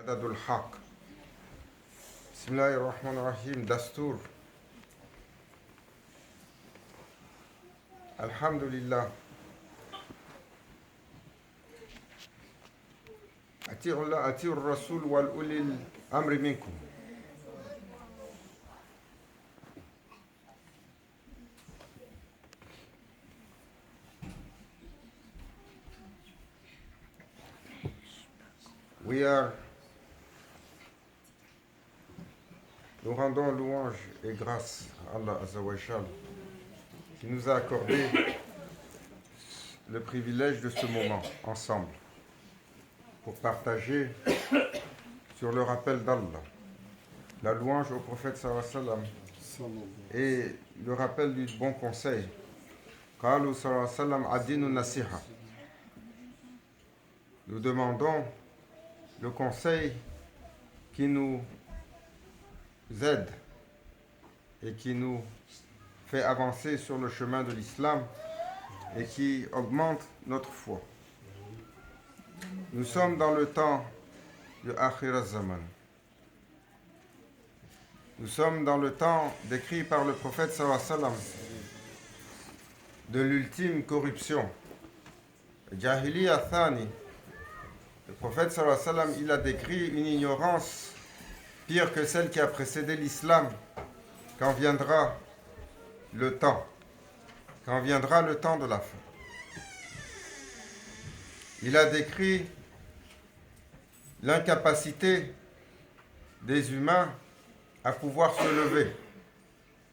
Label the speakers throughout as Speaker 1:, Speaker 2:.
Speaker 1: عدد الحق بسم الله الرحمن الرحيم دستور الحمد لله أطيعوا الله أطيعوا الرسول والأولي الأمر منكم. Nous rendons louange et grâce à Allah Azzawajal qui nous a accordé le privilège de ce moment ensemble pour partager sur le rappel d'Allah, la louange au prophète sallallahu alayhi wa sallam et le rappel du bon conseil. Qalu sallallahu alayhi wa sallam adinu nasiha. Nous demandons le conseil qui nous aide et qui nous fait avancer sur le chemin de l'islam et qui augmente notre foi. Nous sommes dans le temps de Akhir az-Zaman. Nous sommes dans le temps décrit par le prophète sallallahu alayhi wa sallam de l'ultime corruption. Jahiliya Thani. Le prophète sallallahu alayhi wa sallam, il a décrit une ignorance pire que celle qui a précédé l'islam quand viendra le temps de la fin. Il a décrit l'incapacité des humains à pouvoir se lever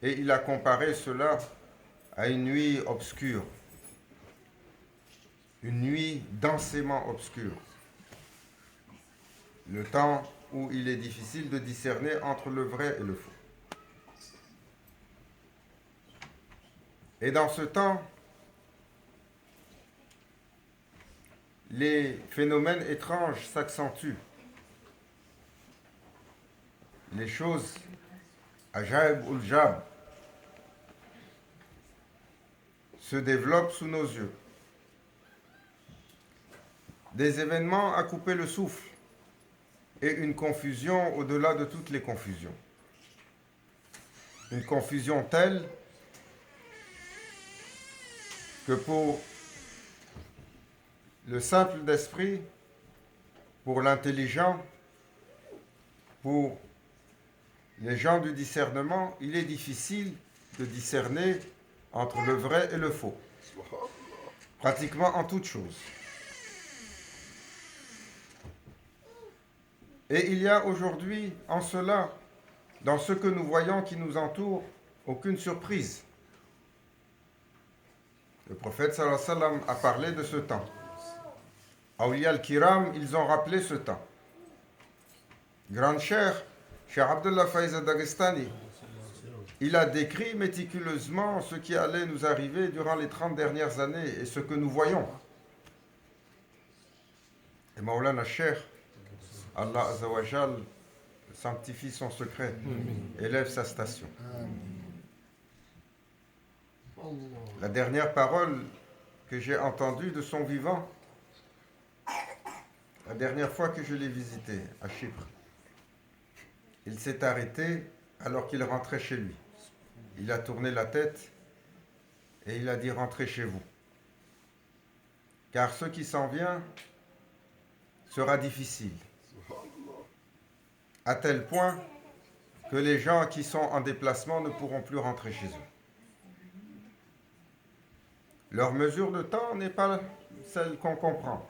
Speaker 1: et il a comparé cela à une nuit obscure, une nuit densément obscure, le temps où il est difficile de discerner entre le vrai et le faux. Et dans ce temps, les phénomènes étranges s'accentuent. Les choses, ajaib ul jab, se développent sous nos yeux. Des événements à couper le souffle et une confusion au-delà de toutes les confusions. Une confusion telle que pour le simple d'esprit, pour l'intelligent, pour les gens du discernement, il est difficile de discerner entre le vrai et le faux, pratiquement en toutes choses. Et il y a aujourd'hui en cela, dans ce que nous voyons qui nous entoure, aucune surprise. Le prophète sallallahu alayhi wa sallam a parlé de ce temps. Awliya al-Kiram, ils ont rappelé ce temps. Grand Cheikh Abdullah Faiz Dagestani, il a décrit méticuleusement ce qui allait nous arriver durant les 30 dernières années et ce que nous voyons. Et Maulana Cheikh, Allah Azzawajal sanctifie son secret, élève sa station. La dernière parole que j'ai entendue de son vivant, la dernière fois que je l'ai visité à Chypre, il s'est arrêté alors qu'il rentrait chez lui. Il a tourné la tête et il a dit « Rentrez chez vous, car ce qui s'en vient sera difficile. » À tel point que les gens qui sont en déplacement ne pourront plus rentrer chez eux. Leur mesure de temps n'est pas celle qu'on comprend.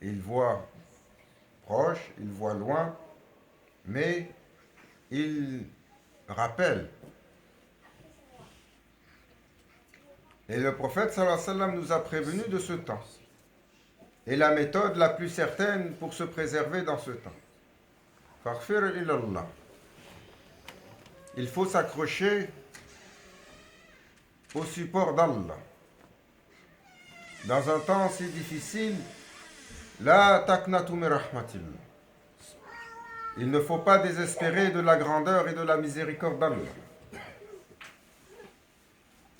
Speaker 1: Ils voient proche, ils voient loin, mais ils rappellent. Et le prophète sallallahu alayhi wa sallam nous a prévenus de ce temps. Et la méthode la plus certaine pour se préserver dans ce temps. Faghfir ilallah. Il faut s'accrocher au support d'Allah. Dans un temps si difficile, la taqnatu min rahmatillah. Il ne faut pas désespérer de la grandeur et de la miséricorde d'Allah.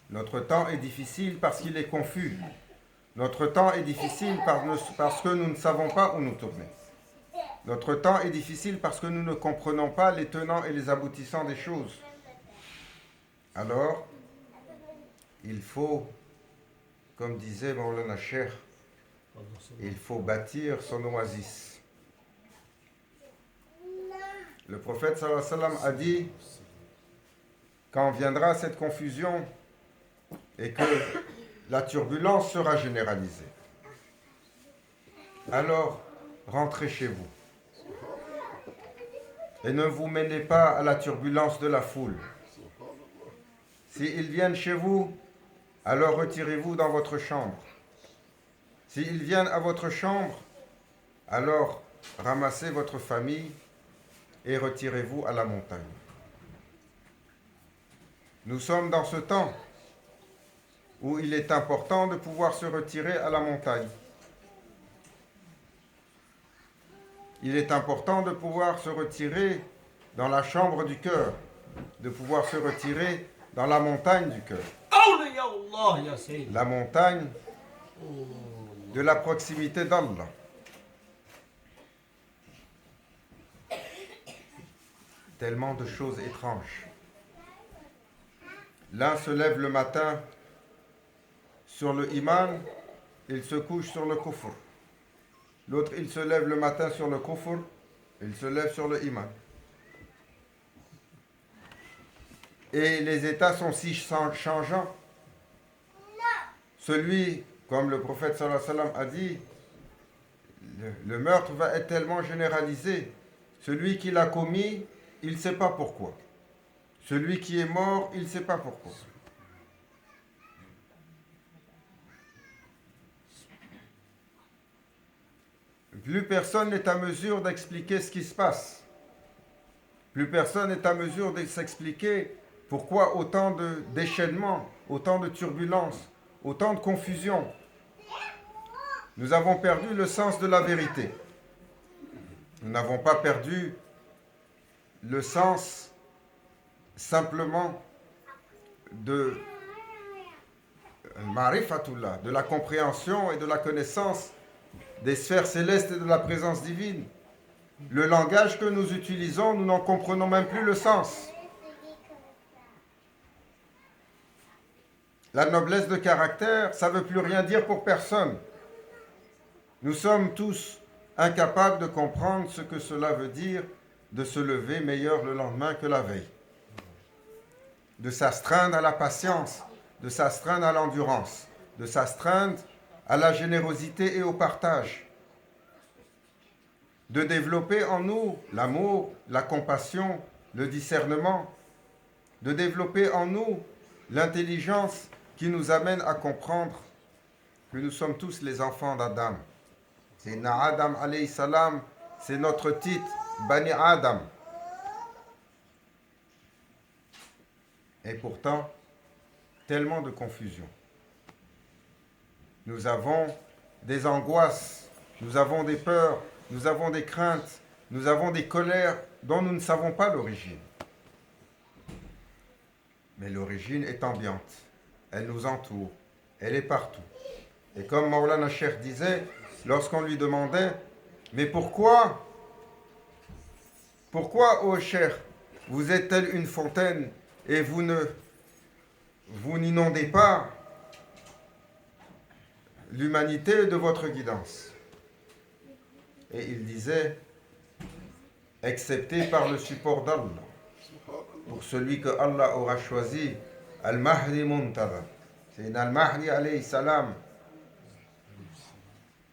Speaker 1: Notre temps est difficile parce qu'il est confus. Notre temps est difficile parce que nous ne savons pas où nous tourner. Notre temps est difficile parce que nous ne comprenons pas les tenants et les aboutissants des choses. Alors, il faut, comme disait Maulana Cheikh, il faut bâtir son oasis. Le prophète sallallahu alayhi wa sallam a dit, quand viendra cette confusion et que la turbulence sera généralisée, alors rentrez chez vous et ne vous mêlez pas à la turbulence de la foule. S'ils viennent chez vous, alors retirez-vous dans votre chambre. S'ils viennent à votre chambre, alors ramassez votre famille et retirez-vous à la montagne. Nous sommes dans ce temps où il est important de pouvoir se retirer à la montagne. Il est important de pouvoir se retirer dans la chambre du cœur, de pouvoir se retirer dans la montagne du cœur. La montagne de la proximité d'Allah. Tellement de choses étranges. L'un se lève le matin sur le iman, il se couche sur le kufr. L'autre, il se lève le matin sur le kufr, il se lève sur le iman. Et les états sont si changeants. Celui, comme le prophète sallallahu alayhi wa sallam a dit, le meurtre va être tellement généralisé. Celui qui l'a commis, il ne sait pas pourquoi. Celui qui est mort, il ne sait pas pourquoi. Plus personne n'est à mesure d'expliquer ce qui se passe. Plus personne n'est à mesure de s'expliquer pourquoi autant de déchaînements, autant de turbulences, autant de confusion. Nous avons perdu le sens de la vérité. Nous n'avons pas perdu le sens simplement de marifatullah, de la compréhension et de la connaissance des sphères célestes et de la présence divine. Le langage que nous utilisons, nous n'en comprenons même plus le sens. La noblesse de caractère, ça ne veut plus rien dire pour personne. Nous sommes tous incapables de comprendre ce que cela veut dire de se lever meilleur le lendemain que la veille. De s'astreindre à la patience, de s'astreindre à l'endurance, de s'astreindre à la générosité et au partage. De développer en nous l'amour, la compassion, le discernement. De développer en nous l'intelligence qui nous amène à comprendre que nous sommes tous les enfants d'Adam. C'est Adam alayhi salam, c'est notre titre, Bani Adam. Et pourtant, tellement de confusion. Nous avons des angoisses, nous avons des peurs, nous avons des craintes, nous avons des colères dont nous ne savons pas l'origine. Mais l'origine est ambiante, elle nous entoure, elle est partout. Et comme Maulana Cheikh disait, lorsqu'on lui demandait, mais pourquoi, ô Cheikh, vous êtes tel une fontaine et vous n'inondez pas l'humanité de votre guidance. Et il disait, excepté par le support d'Allah, pour celui que Allah aura choisi, Al-Mahdi Muntadhar. C'est Al-Mahdi alayhi salam.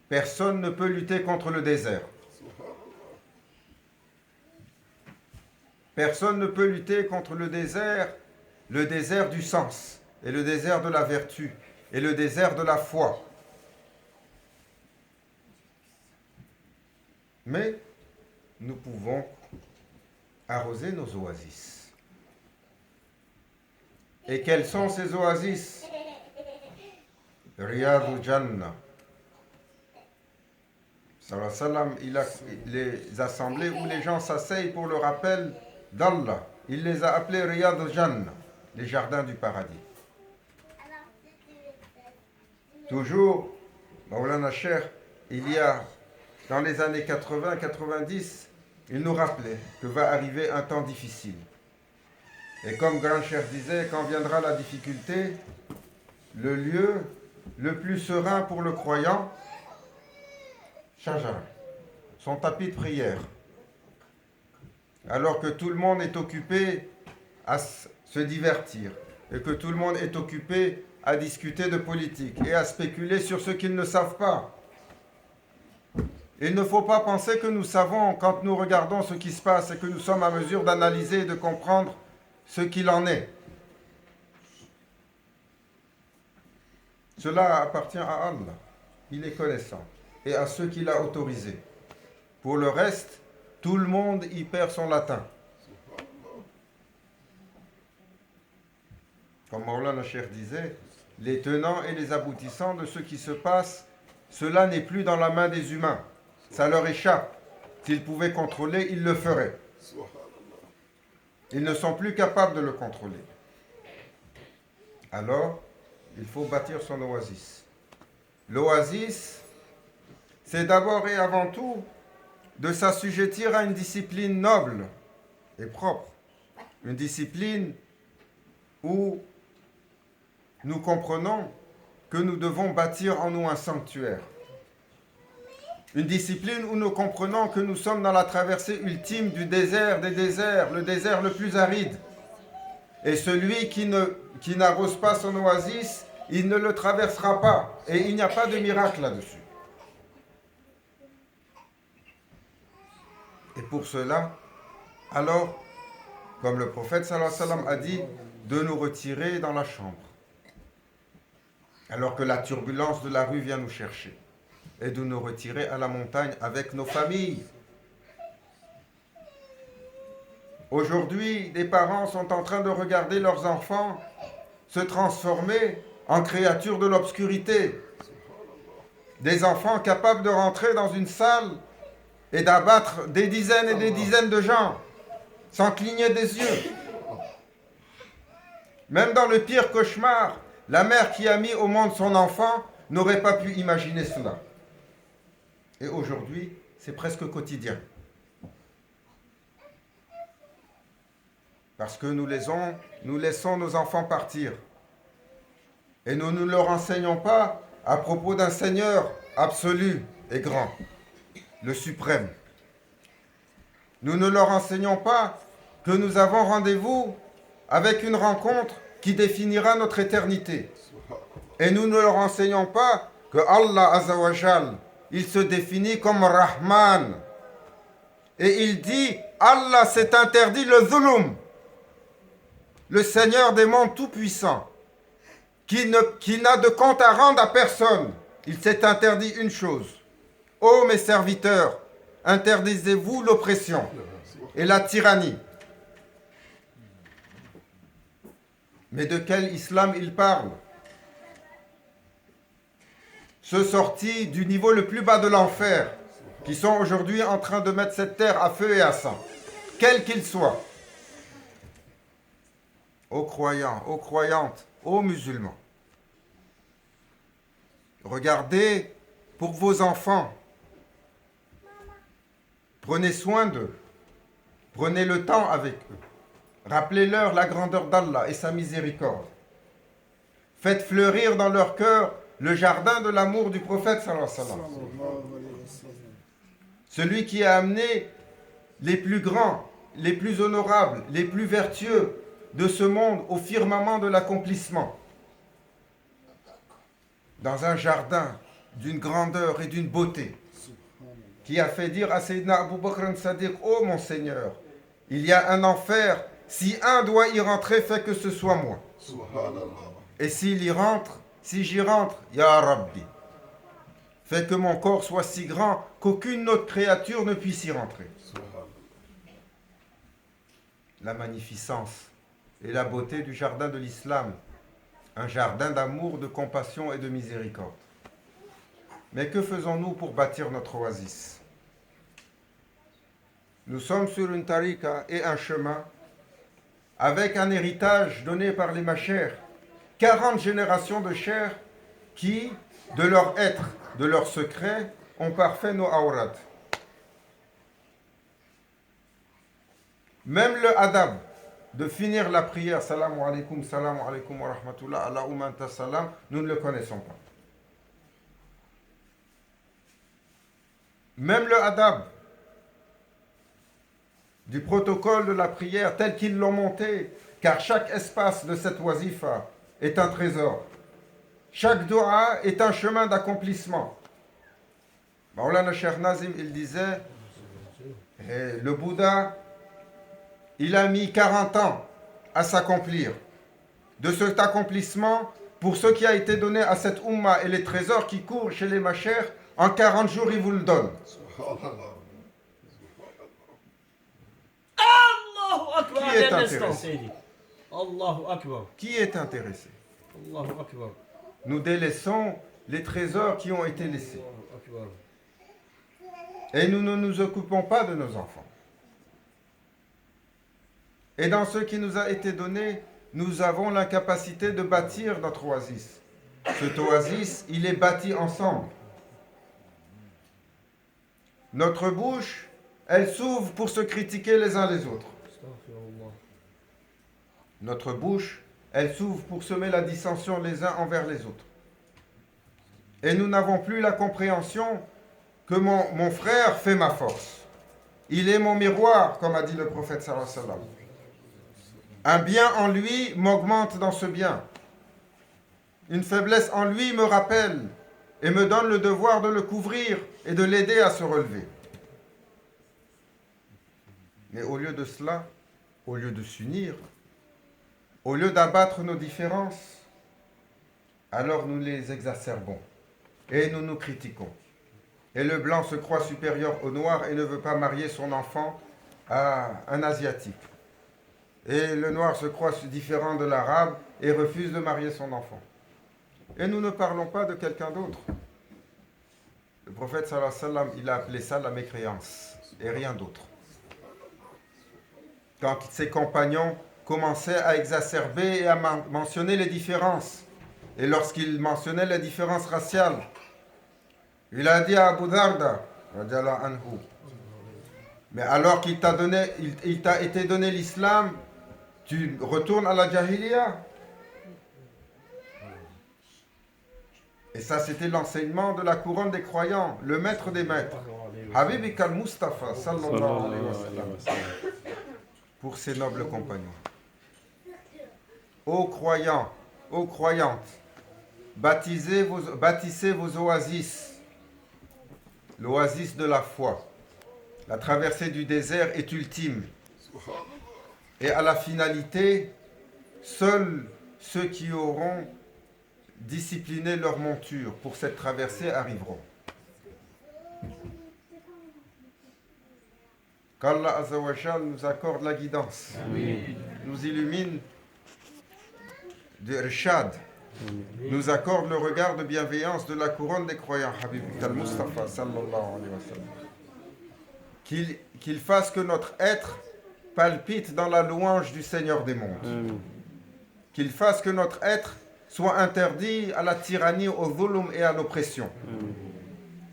Speaker 1: Personne ne peut lutter contre le désert. Personne ne peut lutter contre le désert du sens, et le désert de la vertu, et le désert de la foi. Mais nous pouvons arroser nos oasis. Et quelles sont ces oasis? Riyadul Jannah. Sallallahu alayhi wa sallam, il a les assemblées où les gens s'asseyent pour le rappel d'Allah. Il les a appelés Riyadul Jannah, les jardins du paradis. Toujours Maulana Cheikh, dans les années 80-90, il nous rappelait que va arriver un temps difficile. Et comme Grand Cheikh disait, quand viendra la difficulté, le lieu le plus serein pour le croyant, Shajara, son tapis de prière. Alors que tout le monde est occupé à se divertir et que tout le monde est occupé à discuter de politique et à spéculer sur ce qu'ils ne savent pas. Il ne faut pas penser que nous savons quand nous regardons ce qui se passe et que nous sommes à mesure d'analyser et de comprendre ce qu'il en est. Cela appartient à Allah. Il est connaissant et à ceux qu'il a autorisés. Pour le reste, tout le monde y perd son latin. Comme Maulana Cheikh disait, les tenants et les aboutissants de ce qui se passe, cela n'est plus dans la main des humains. Ça leur échappe. S'ils pouvaient contrôler, ils le feraient. Ils ne sont plus capables de le contrôler. Alors, il faut bâtir son oasis. L'oasis, c'est d'abord et avant tout de s'assujettir à une discipline noble et propre. Une discipline où nous comprenons que nous devons bâtir en nous un sanctuaire. Une discipline où nous comprenons que nous sommes dans la traversée ultime du désert des déserts, le désert le plus aride. Et celui qui n'arrose pas son oasis, il ne le traversera pas. Et il n'y a pas de miracle là-dessus. Et pour cela, alors, comme le prophète sallallahu alayhi wa sallam a dit, de nous retirer dans la chambre. Alors que la turbulence de la rue vient nous chercher. Et de nous retirer à la montagne avec nos familles. Aujourd'hui, des parents sont en train de regarder leurs enfants se transformer en créatures de l'obscurité. Des enfants capables de rentrer dans une salle et d'abattre des dizaines et des dizaines de gens sans cligner des yeux. Même dans le pire cauchemar, la mère qui a mis au monde son enfant n'aurait pas pu imaginer cela. Et aujourd'hui, c'est presque quotidien. Parce que nous laissons nos enfants partir. Et nous ne leur enseignons pas à propos d'un Seigneur absolu et grand, le suprême. Nous ne leur enseignons pas que nous avons rendez-vous avec une rencontre qui définira notre éternité. Et nous ne leur enseignons pas que Allah Azza wa Jal, il se définit comme Rahman. Et il dit, Allah s'est interdit le zulum, le Seigneur des mondes tout-puissant, qui n'a de compte à rendre à personne. Il s'est interdit une chose. Ô mes serviteurs, interdisez-vous l'oppression et la tyrannie. Mais de quel islam il parle? Ceux sortis du niveau le plus bas de l'enfer, qui sont aujourd'hui en train de mettre cette terre à feu et à sang, quels qu'ils soient. Aux croyants, aux croyantes, aux musulmans. Regardez pour vos enfants. Prenez soin d'eux. Prenez le temps avec eux. Rappelez-leur la grandeur d'Allah et sa miséricorde. Faites fleurir dans leur cœur le jardin de l'amour du prophète sallallahu alayhi wa sallam. Celui qui a amené les plus grands, les plus honorables, les plus vertueux de ce monde au firmament de l'accomplissement. Dans un jardin d'une grandeur et d'une beauté, qui a fait dire à Sayyidina Abu Bakr as-Siddiq, ô mon Seigneur, il y a un enfer, si un doit y rentrer, fait que ce soit moi. Et s'il y rentre, si j'y rentre, Ya Rabbi, fais que mon corps soit si grand qu'aucune autre créature ne puisse y rentrer. La magnificence et la beauté du jardin de l'islam, un jardin d'amour, de compassion et de miséricorde. Mais que faisons-nous pour bâtir notre oasis? Nous sommes sur une tariqa et un chemin avec un héritage donné par les machères, 40 générations de chers qui, de leur être, de leurs secrets ont parfait nos awrad. Même le adab de finir la prière, salamu alaykum wa rahmatullah, Allahumma anta salam, nous ne le connaissons pas. Même le adab du protocole de la prière tel qu'ils l'ont monté, car chaque espace de cette wazifa est un trésor. Chaque dua est un chemin d'accomplissement. Maulana Cheikh Nazim, il disait, le Bouddha, il a mis 40 ans à s'accomplir. De cet accomplissement, pour ce qui a été donné à cette Ummah et les trésors qui courent chez les machères, en 40 jours, il vous le donne. Qui est intéressé? Qui est intéressé? Nous délaissons les trésors qui ont été laissés. Et nous ne nous occupons pas de nos enfants. Et dans ce qui nous a été donné, nous avons l'incapacité de bâtir notre oasis. Cet oasis, il est bâti ensemble. Notre bouche, elle s'ouvre pour se critiquer les uns les autres. Notre bouche, elle s'ouvre pour semer la dissension les uns envers les autres. Et nous n'avons plus la compréhension que mon frère fait ma force. Il est mon miroir, comme a dit le prophète sallallahu alayhi wa sallam. Un bien en lui m'augmente dans ce bien. Une faiblesse en lui me rappelle et me donne le devoir de le couvrir et de l'aider à se relever. Mais au lieu de cela, au lieu de s'unir, au lieu d'abattre nos différences, alors nous les exacerbons et nous nous critiquons. Et le blanc se croit supérieur au noir et ne veut pas marier son enfant à un asiatique. Et le noir se croit différent de l'arabe et refuse de marier son enfant. Et nous ne parlons pas de quelqu'un d'autre. Le prophète sallallahu alayhi wa sallam, il a appelé ça la mécréance et rien d'autre. Quand ses compagnons commençaient à exacerber et à mentionner les différences, et lorsqu'il mentionnait les différences raciales, il a dit à Abu Darda, anhu, mais alors qu'il t'a donné, il t'a été donné l'islam, tu retournes à la jahiliya. Et ça, c'était l'enseignement de la couronne des croyants, le maître des maîtres, Habibik al-Mustafa, sallallahu alayhi wa sallam, pour ses nobles compagnons. Ô croyants, ô croyantes, bâtissez vos oasis, l'oasis de la foi. La traversée du désert est ultime. Et à la finalité, seuls ceux qui auront discipliné leur monture pour cette traversée arriveront. Qu'Allah Azza wa Jal nous accorde la guidance, nous illumine de Rishad, nous accorde le regard de bienveillance de la couronne des croyants, Habib al-Mustafa sallallahu alayhi wa sallam. Qu'il fasse que notre être palpite dans la louange du Seigneur des mondes. Qu'il fasse que notre être soit interdit à la tyrannie, au zulum et à l'oppression.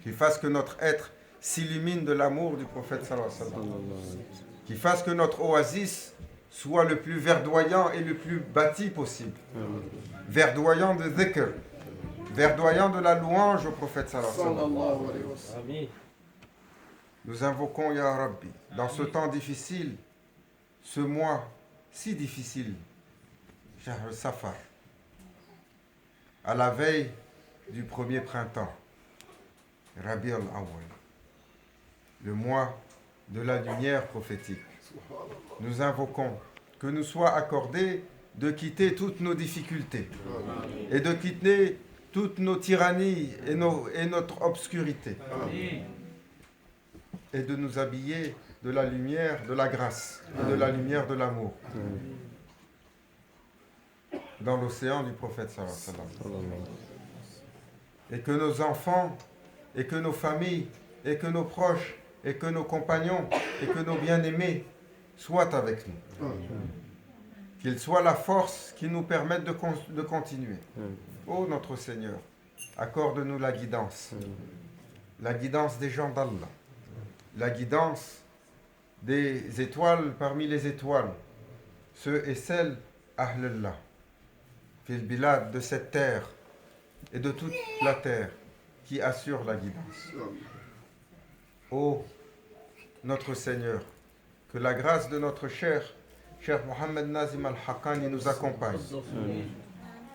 Speaker 1: Qu'il fasse que notre être s'illumine de l'amour du prophète sallallahu alayhi wa sallam. Qu'il fasse que notre oasis soit le plus verdoyant et le plus bâti possible. Verdoyant de dhikr, verdoyant de la louange au prophète sallallahu alayhi wa sallam. Nous invoquons Ya Rabbi, dans ce temps difficile, ce mois si difficile, Shahr Safar, à la veille du premier printemps, Rabi al-Awwal, le mois de la lumière prophétique. Nous invoquons que nous soit accordé de quitter toutes nos difficultés et de quitter toutes nos tyrannies et notre obscurité et de nous habiller de la lumière de la grâce et de la lumière de l'amour dans l'océan du prophète sallallahu alayhi wa sallam. Et que nos enfants et que nos familles et que nos proches et que nos compagnons et que nos bien-aimés soient avec nous. Qu'ils soient la force qui nous permette de continuer. Ô notre Seigneur, accorde-nous la guidance des gens d'Allah, la guidance des étoiles parmi les étoiles, ceux et celles, Ahlullah, fil bilad, de cette terre et de toute la terre qui assure la guidance. Ô notre Seigneur, que la grâce de notre cher Mohammed Nazim Al-Haqqani nous accompagne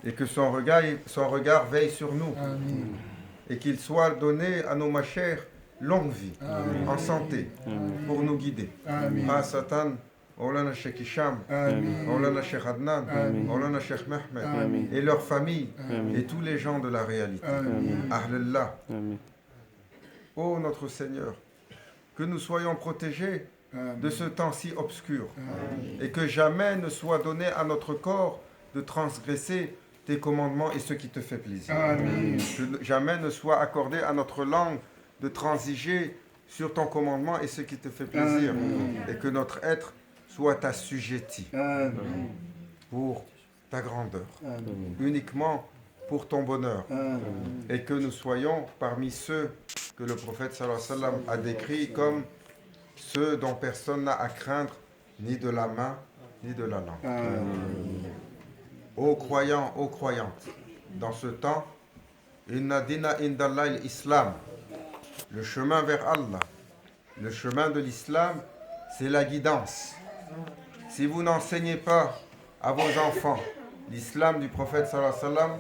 Speaker 1: et que son regard veille sur nous et qu'il soit donné à nos machers longue vie, en santé, pour nous guider. Satan, Maulana Sheikh Hicham, Maulana Sheikh Adnan, Maulana Sheikh Mehmed et leurs familles et tous les gens de la réalité. Ahlullah. Ô notre Seigneur, que nous soyons protégés de ce temps si obscur et que jamais ne soit donné à notre corps de transgresser tes commandements et ce qui te fait plaisir. Que jamais ne soit accordé à notre langue de transiger sur ton commandement et ce qui te fait plaisir. Et que notre être soit assujetti pour ta grandeur, uniquement pour ton bonheur. Et que nous soyons parmi ceux que le prophète sallallahu alayhi wa sallam a décrits comme ceux dont personne n'a à craindre ni de la main ni de la langue. Ô croyants, ô croyantes, dans ce temps, inna dina indallah l'islam, le chemin vers Allah, le chemin de l'islam, c'est la guidance. Si vous n'enseignez pas à vos enfants l'islam du prophète sallallahu alayhi wa sallam,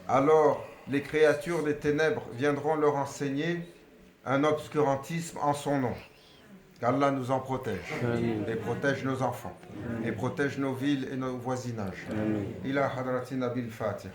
Speaker 1: alors les créatures des ténèbres viendront leur enseigner un obscurantisme en son nom. Qu'Allah nous en protège et protège nos enfants et protège nos villes et nos voisinages. Ila hadratina bil Fatiha.